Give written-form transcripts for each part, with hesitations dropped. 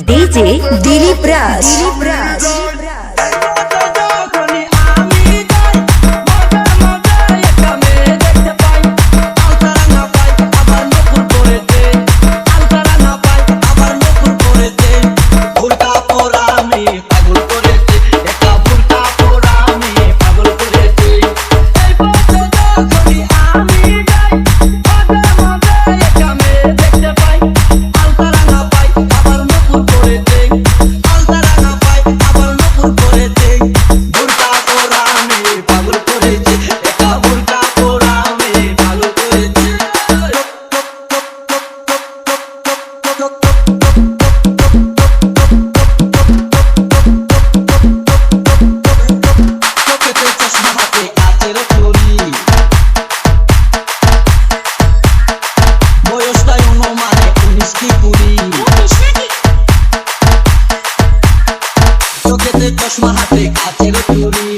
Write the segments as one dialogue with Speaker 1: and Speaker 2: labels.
Speaker 1: DJ Dilip Raj.
Speaker 2: চশমা হাতে কাচের চুড়ি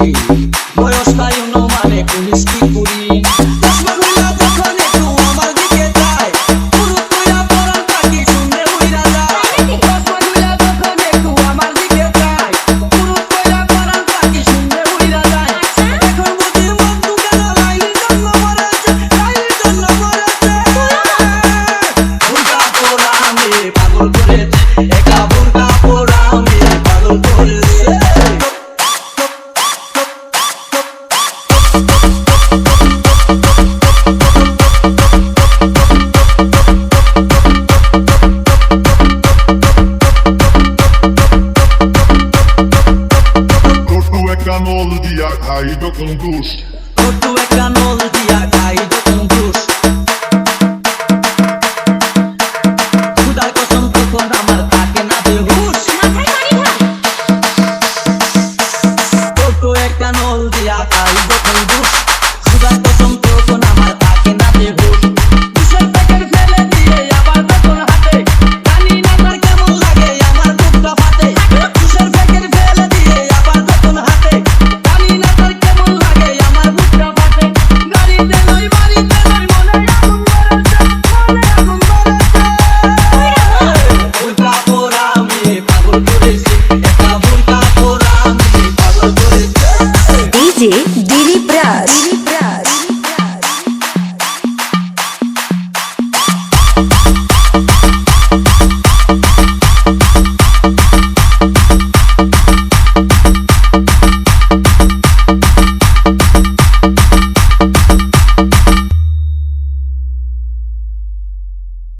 Speaker 2: বয়স তাই অনুমানে 19 কি 20 চশমাগুলা যখন একটু আমার দিকে যায় পুরো তুইরা পরান পাখি শুনলে উইরা যায় চশমাগুলা যখন একটু আমার দিকে যায় পুরো তুইরা পরান পাখি শুনলে উইরা যায় এখন বুঝি মন দুগানা লাইলি জন্য মরেছে বুরকা পরা আমি পাগল করেছে একা বুরকা পরা আমি পাগল করেছে
Speaker 3: Nol dia caído com duş.
Speaker 2: Outro é canolo dia caído com duş.